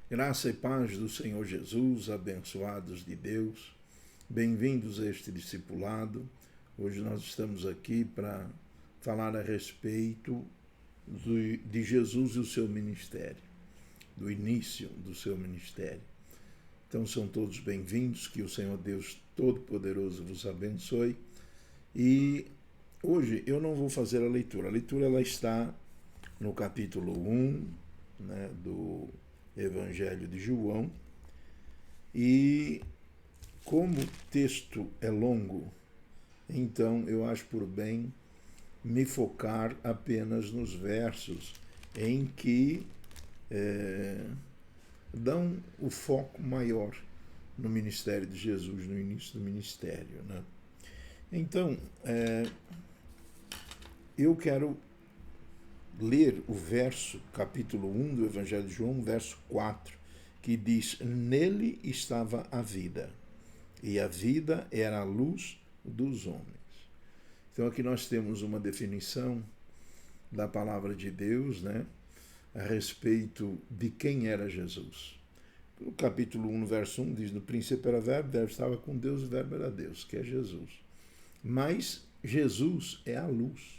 Graça e paz do Senhor Jesus, abençoados de Deus, bem-vindos a este discipulado. Hoje nós estamos aqui para falar a respeito de Jesus e o seu ministério, do início do seu ministério. Então são todos bem-vindos, que o Senhor Deus Todo-Poderoso vos abençoe. E hoje eu não vou fazer a leitura ela está no capítulo 1, do Evangelho de João, e como o texto é longo, então eu acho por bem me focar apenas nos versos em que dão o foco maior no ministério de Jesus, no início do ministério. Então, eu quero ler o verso, capítulo 1 do Evangelho de João, verso 4, que diz: nele estava a vida, e a vida era a luz dos homens. Então aqui nós temos uma definição da palavra de Deus, a respeito de quem era Jesus. O capítulo 1, verso 1 diz: no princípio era o verbo estava com Deus, o verbo era Deus, que é Jesus. Mas Jesus é a luz.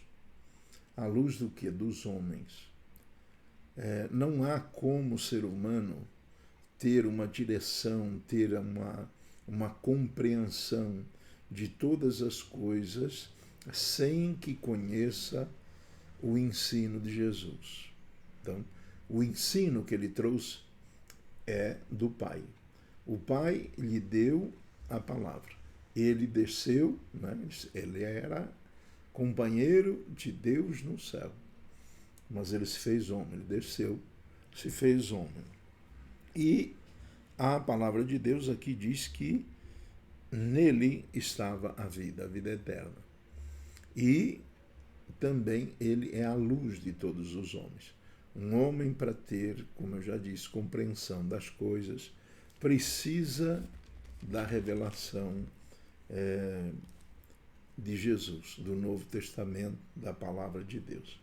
A luz do quê? Dos homens. Não há como o ser humano ter uma direção, ter uma compreensão de todas as coisas sem que conheça o ensino de Jesus. Então, o ensino que ele trouxe é do Pai. O Pai lhe deu a palavra. Ele desceu, ele era companheiro de Deus no céu. Mas ele se fez homem, ele desceu, se fez homem. E a palavra de Deus aqui diz que nele estava a vida eterna. E também ele é a luz de todos os homens. Um homem, para ter, como eu já disse, compreensão das coisas, precisa da revelação de Jesus, do Novo Testamento, da palavra de Deus.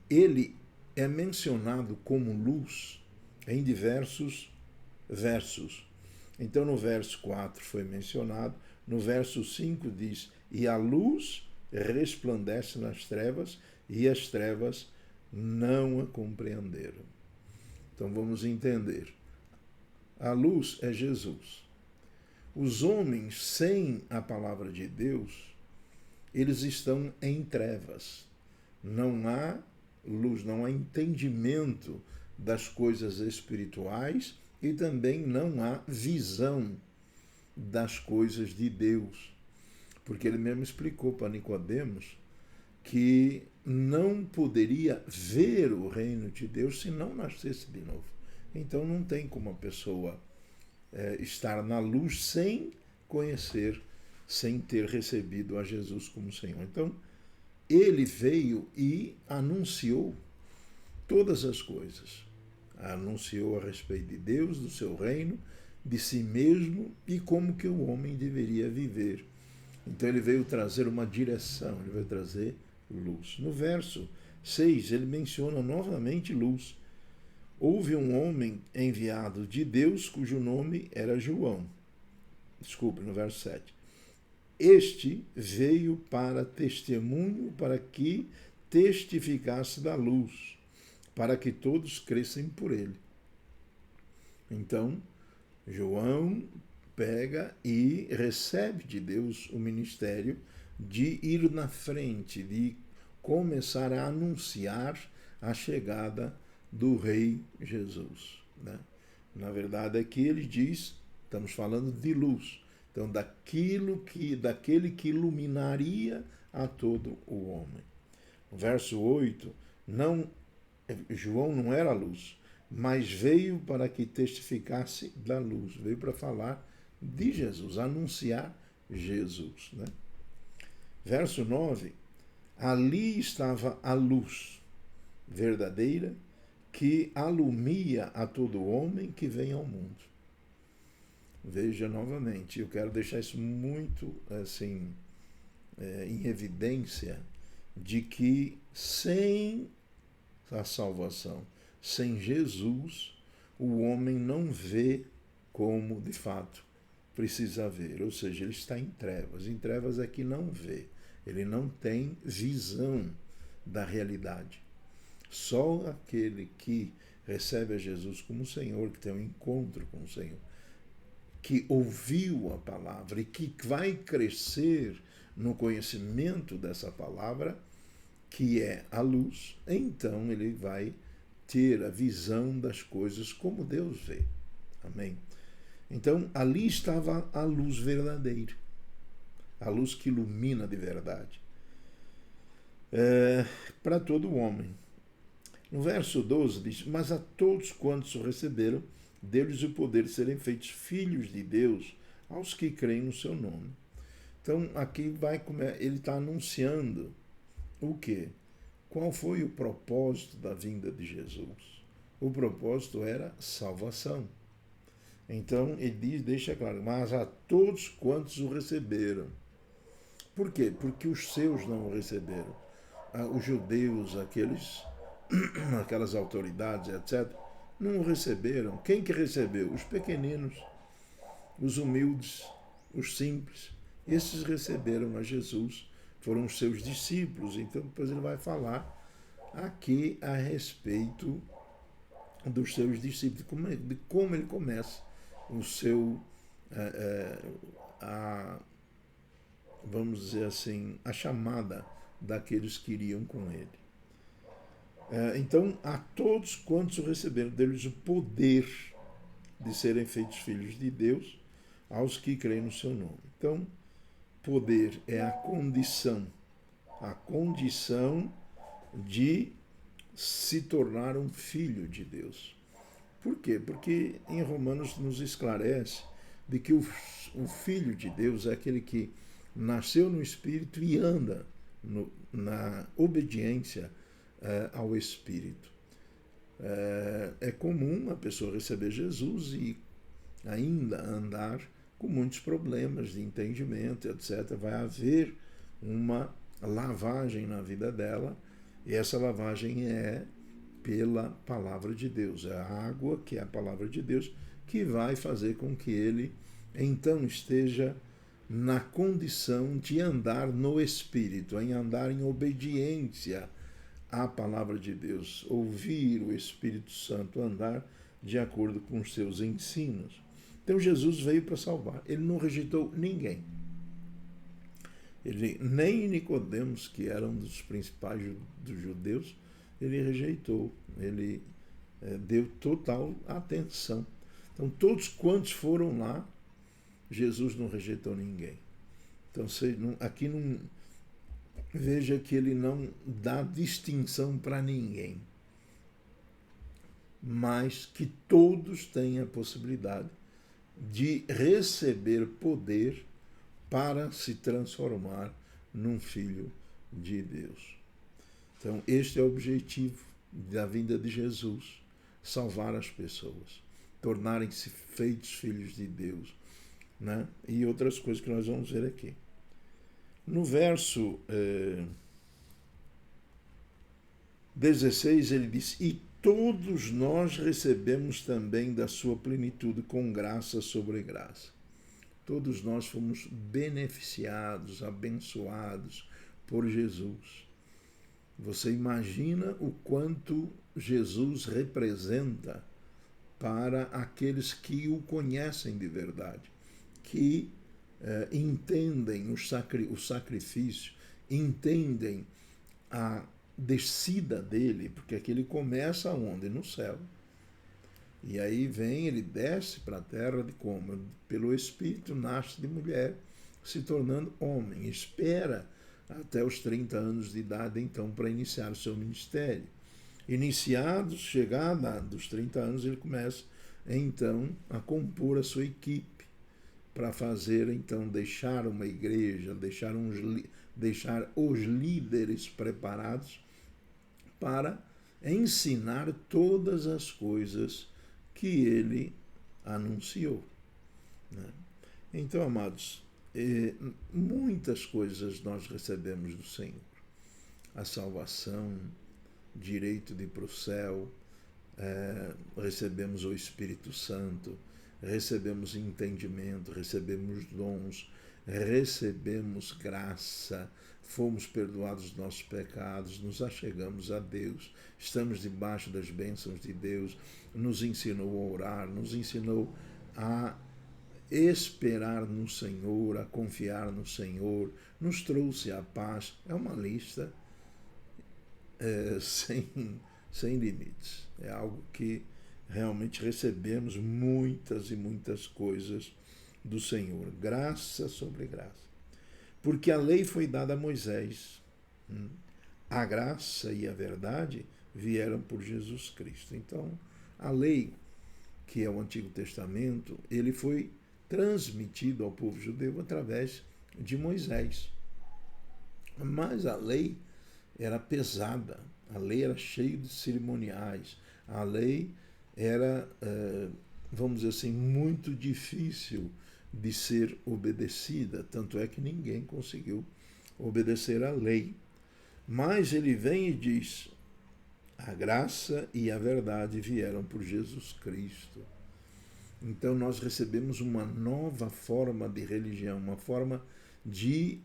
Ele é mencionado como luz em diversos versos. Então, no verso 4 foi mencionado, no verso 5 diz: e a luz resplandece nas trevas, e as trevas não a compreenderam. Então, vamos entender. A luz é Jesus. Os homens, sem a palavra de Deus, eles estão em trevas. Não há luz, não há entendimento das coisas espirituais e também não há visão das coisas de Deus. Porque ele mesmo explicou para Nicodemos que não poderia ver o reino de Deus se não nascesse de novo. Então não tem como a pessoa estar na luz sem conhecer, sem ter recebido a Jesus como Senhor. Então, ele veio e anunciou todas as coisas. Anunciou a respeito de Deus, do seu reino, de si mesmo e como que o homem deveria viver. Então ele veio trazer uma direção, ele veio trazer luz. No verso 6, ele menciona novamente luz. Houve um homem enviado de Deus cujo nome era João. Desculpe, no verso 7. Este veio para testemunho, para que testificasse da luz, para que todos crescem por ele. Então, João pega e recebe de Deus o ministério de ir na frente, de começar a anunciar a chegada do Rei Jesus. Na verdade, aqui ele diz, estamos falando de luz. Então, daquele que iluminaria a todo o homem. Verso 8, João não era a luz, mas veio para que testificasse da luz, veio para falar de Jesus, anunciar Jesus. Verso 9, ali estava a luz verdadeira que alumia a todo homem que vem ao mundo. Veja novamente, eu quero deixar isso muito em evidência, de que sem a salvação, sem Jesus, o homem não vê como de fato precisa ver, ou seja, ele está em trevas. Em trevas é que não vê, ele não tem visão da realidade. Só aquele que recebe a Jesus como Senhor, que tem um encontro com o Senhor, que ouviu a palavra e que vai crescer no conhecimento dessa palavra, que é a luz, então ele vai ter a visão das coisas como Deus vê. Amém? Então, ali estava a luz verdadeira, a luz que ilumina de verdade, para todo homem. No verso 12 diz: mas a todos quantos o receberam, deu-lhes o poder de serem feitos filhos de Deus, aos que creem no seu nome. Então, aqui ele está anunciando o quê? Qual foi o propósito da vinda de Jesus? O propósito era salvação. Então, ele deixa claro: mas a todos quantos o receberam. Por quê? Porque os seus não o receberam. Os judeus, aquelas autoridades, etc., não o receberam. Quem que recebeu? Os pequeninos, os humildes, os simples. Esses receberam a Jesus, foram os seus discípulos. Então, depois ele vai falar aqui a respeito dos seus discípulos, de como ele começa o seu, vamos dizer assim, a chamada daqueles que iriam com ele. Então, a todos quantos o receberam, deu-lhes o poder de serem feitos filhos de Deus, aos que creem no seu nome. Então, poder é a condição de se tornar um filho de Deus. Por quê? Porque em Romanos nos esclarece de que o filho de Deus é aquele que nasceu no Espírito e anda na obediência ao Espírito. É comum a pessoa receber Jesus e ainda andar com muitos problemas de entendimento, etc. Vai haver uma lavagem na vida dela, e essa lavagem é pela palavra de Deus. É a água, que é a palavra de Deus, que vai fazer com que ele então esteja na condição de andar no Espírito, em andar em obediência à palavra de Deus, ouvir o Espírito Santo, andar de acordo com os seus ensinos. Então Jesus veio para salvar. Ele não rejeitou ninguém. Nem Nicodemos, que era um dos principais dos judeus, ele rejeitou. Ele deu total atenção. Então, todos quantos foram lá, Jesus não rejeitou ninguém. Então, aqui não veja que ele não dá distinção para ninguém, mas que todos têm a possibilidade de receber poder para se transformar num filho de Deus. Então, este é o objetivo da vinda de Jesus: salvar as pessoas, tornarem-se feitos filhos de Deus, né? E outras coisas que nós vamos ver aqui. No verso 16, ele diz: e todos nós recebemos também da sua plenitude com graça sobre graça. Todos nós fomos beneficiados, abençoados por Jesus. Você imagina o quanto Jesus representa para aqueles que o conhecem de verdade, que entendem o sacrifício, entendem a descida dele, porque aqui ele começa onde? No céu. E aí ele desce para a terra de como? Pelo Espírito, nasce de mulher, se tornando homem. Espera até os 30 anos de idade, então, para iniciar o seu ministério. Chegada dos 30 anos, ele começa, então, a compor a sua equipe para fazer, então, deixar uma igreja, deixar os líderes preparados para ensinar todas as coisas que ele anunciou, né? Então, amados, muitas coisas nós recebemos do Senhor. A salvação, direito de ir para o céu, recebemos o Espírito Santo, recebemos entendimento, recebemos dons, recebemos graça, fomos perdoados dos nossos pecados, nos achegamos a Deus, estamos debaixo das bênçãos de Deus, nos ensinou a orar, nos ensinou a esperar no Senhor, a confiar no Senhor, nos trouxe a paz. É uma lista sem limites. É algo que realmente recebemos muitas e muitas coisas do Senhor. Graça sobre graça. Porque a lei foi dada a Moisés. A graça e a verdade vieram por Jesus Cristo. Então, a lei, que é o Antigo Testamento, ele foi transmitido ao povo judeu através de Moisés. Mas a lei era pesada, a lei era cheia de cerimoniais, a lei era, vamos dizer assim, muito difícil de ser obedecida, tanto é que ninguém conseguiu obedecer à lei. Mas ele vem e diz: a graça e a verdade vieram por Jesus Cristo. Então nós recebemos uma nova forma de religião, uma forma de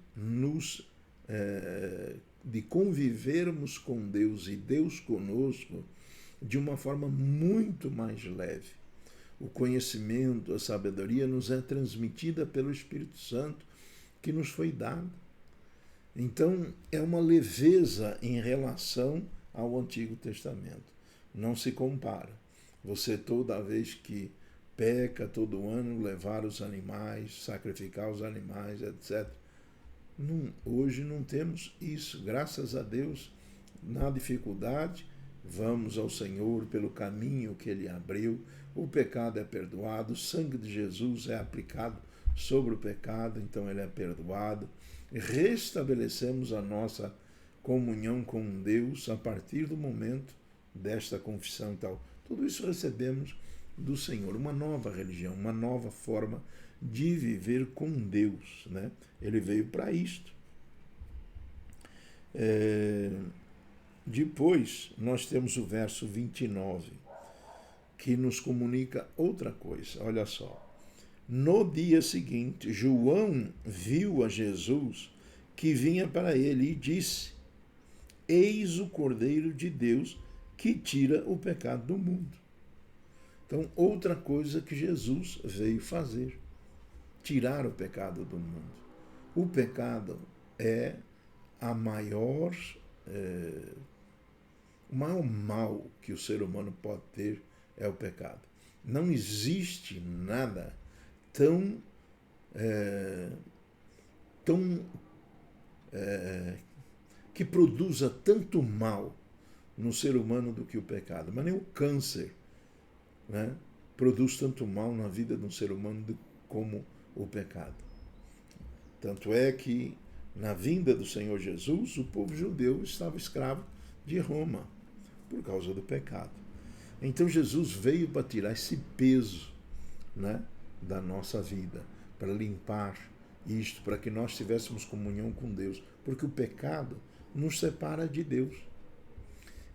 de convivermos com Deus e Deus conosco de uma forma muito mais leve. O conhecimento, a sabedoria nos é transmitida pelo Espírito Santo que nos foi dado. Então é uma leveza em relação ao Antigo Testamento. Não se compara. Você, toda vez que peca, todo ano, levar os animais, sacrificar os animais, etc. Hoje não temos isso. Graças a Deus, na dificuldade, vamos ao Senhor pelo caminho que Ele abriu. O pecado é perdoado, o sangue de Jesus é aplicado sobre o pecado, então ele é perdoado. Restabelecemos a nossa comunhão com Deus a partir do momento desta confissão e tal. Tudo isso recebemos do Senhor, uma nova religião, uma nova forma de viver com Deus, né? Ele veio para isto. Depois, nós temos o verso 29, que nos comunica outra coisa. Olha só. No dia seguinte, João viu a Jesus que vinha para ele e disse: eis o Cordeiro de Deus que tira o pecado do mundo. Então, outra coisa que Jesus veio fazer: tirar o pecado do mundo. O pecado é o maior mal que o ser humano pode ter, é o pecado. Não existe nada que produza tanto mal no ser humano do que o pecado. Mas nem o câncer, né, produz tanto mal na vida de um ser humano como o pecado. Tanto é que, na vinda do Senhor Jesus, o povo judeu estava escravo de Roma por causa do pecado. Então Jesus veio para tirar esse peso, né, da nossa vida, para limpar isto, para que nós tivéssemos comunhão com Deus, porque o pecado nos separa de Deus.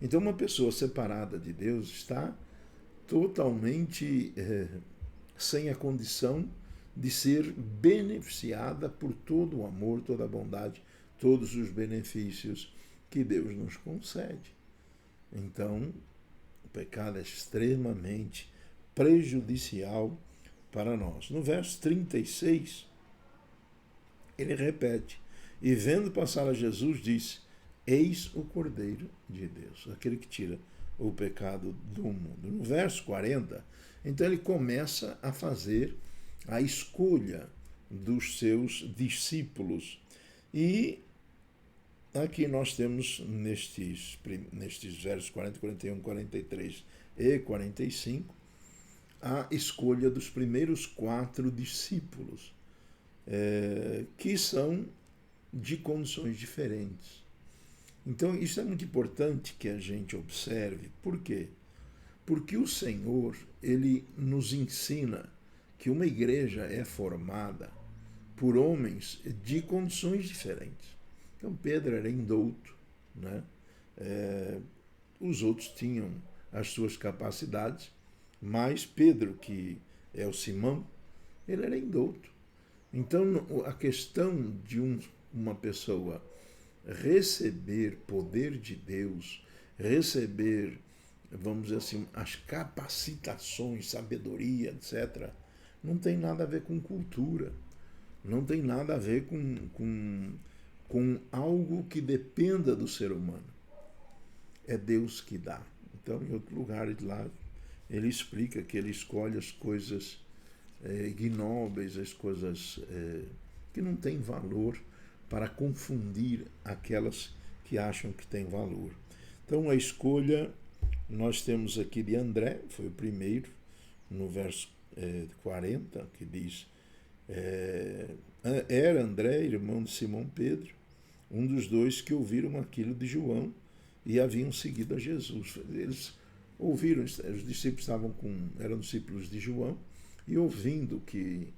Então uma pessoa separada de Deus está totalmente sem a condição de ser beneficiada por todo o amor, toda a bondade, todos os benefícios que Deus nos concede. Então, o pecado é extremamente prejudicial para nós. No verso 36, ele repete: e vendo passar a Jesus, disse: eis o Cordeiro de Deus, aquele que tira o pecado do mundo. No verso 40, então ele começa a fazer a escolha dos seus discípulos. E aqui nós temos nestes versos 40, 41, 43 e 45, a escolha dos primeiros 4 discípulos, que são de condições diferentes. Então, isso é muito importante que a gente observe. Por quê? Porque o Senhor, ele nos ensina que uma igreja é formada por homens de condições diferentes. Então, Pedro era indouto, né? Os outros tinham as suas capacidades, mas Pedro, que é o Simão, ele era indouto. Então, a questão de uma pessoa receber poder de Deus, receber, vamos dizer assim, as capacitações, sabedoria, etc., não tem nada a ver com cultura, não tem nada a ver com algo que dependa do ser humano. É Deus que dá. Então, em outro lugar lá, ele explica que ele escolhe as coisas ignóbeis, as coisas que não têm valor, para confundir aquelas que acham que têm valor. Então, a escolha, nós temos aqui de André, foi o primeiro, no verso 40, que diz: era André, irmão de Simão Pedro, um dos dois que ouviram aquilo de João e haviam seguido a Jesus. Eles ouviram, os discípulos eram discípulos de João, e ouvindo que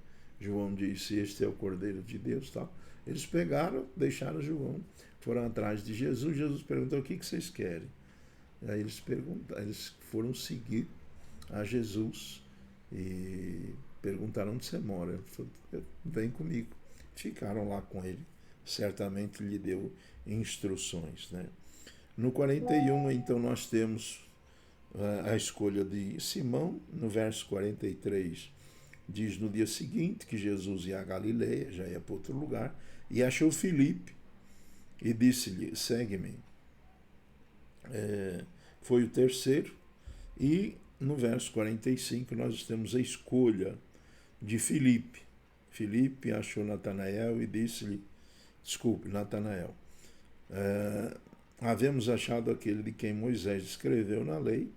João disse: este é o Cordeiro de Deus, tal, eles pegaram, deixaram João, foram atrás de Jesus. Jesus perguntou: o que vocês querem? Aí eles foram seguir a Jesus e perguntaram: onde você mora? Ele falou: vem comigo. Ficaram lá com ele, certamente lhe deu instruções, né? No 41, então, nós temos a escolha de Simão. No verso 43, diz: no dia seguinte que Jesus ia a Galileia, já ia para outro lugar, e achou Filipe e disse-lhe: segue-me. Foi o terceiro. E no verso 45 nós temos a escolha de Filipe. Filipe achou Natanael e disse-lhe: Natanael, havemos achado aquele de quem Moisés escreveu na lei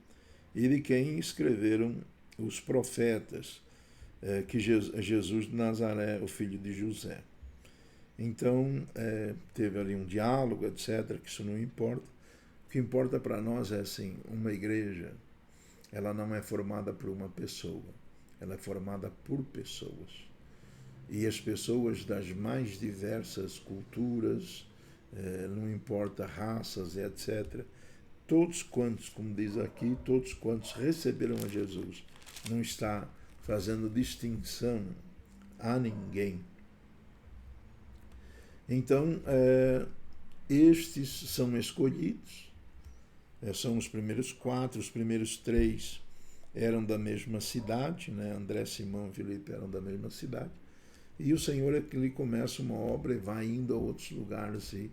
e de quem escreveram os profetas, que Jesus de Nazaré, o filho de José. Então, teve ali um diálogo, etc., que isso não importa. O que importa para nós é assim: uma igreja, ela não é formada por uma pessoa, ela é formada por pessoas. E as pessoas das mais diversas culturas, não importa raças, etc., todos quantos, como diz aqui, todos quantos receberam a Jesus, não está fazendo distinção a ninguém. Então, estes são escolhidos, são os primeiros 4, os primeiros 3 eram da mesma cidade, né? André, Simão e Filipe eram da mesma cidade, e o Senhor é que ele começa uma obra e vai indo a outros lugares e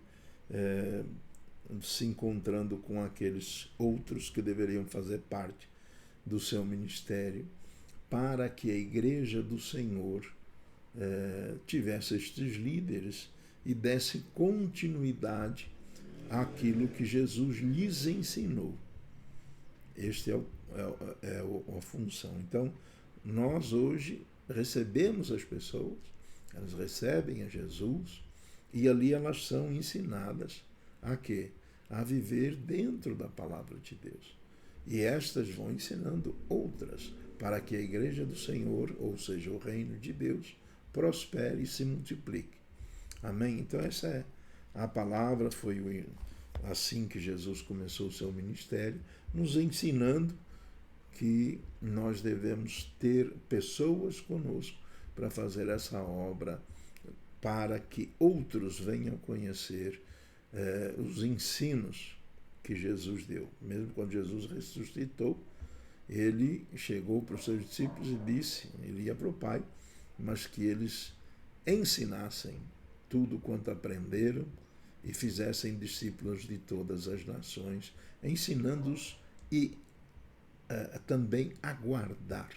se encontrando com aqueles outros que deveriam fazer parte do seu ministério, para que a igreja do Senhor tivesse estes líderes e desse continuidade àquilo que Jesus lhes ensinou. Este é a função. Então, nós hoje recebemos as pessoas, elas recebem a Jesus, e ali elas são ensinadas a quê? A viver dentro da palavra de Deus. E estas vão ensinando outras, para que a igreja do Senhor, ou seja, o reino de Deus, prospere e se multiplique. Amém? Então essa é a palavra. Foi assim que Jesus começou o seu ministério, nos ensinando que nós devemos ter pessoas conosco para fazer essa obra, para que outros venham conhecer os ensinos que Jesus deu. Mesmo quando Jesus ressuscitou, ele chegou para os seus discípulos e disse, ele ia para o Pai, mas que eles ensinassem tudo quanto aprenderam e fizessem discípulos de todas as nações, ensinando-os e também a guardar,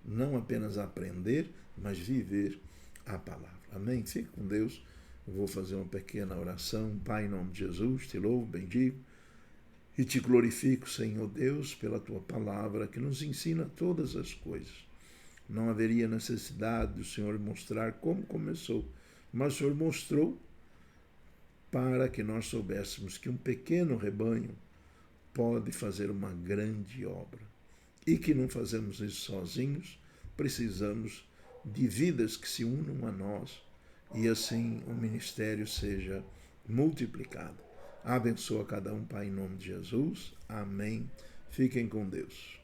não apenas aprender, mas viver a palavra. Amém? Fique com Deus. Eu vou fazer uma pequena oração. Pai, em nome de Jesus, te louvo, bendigo e te glorifico, Senhor Deus, pela tua palavra que nos ensina todas as coisas. Não haveria necessidade do Senhor mostrar como começou, mas o Senhor mostrou para que nós soubéssemos que um pequeno rebanho pode fazer uma grande obra e que não fazemos isso sozinhos, precisamos de vidas que se unam a nós e assim o ministério seja multiplicado. Abençoa cada um, Pai, em nome de Jesus. Amém Fiquem com Deus.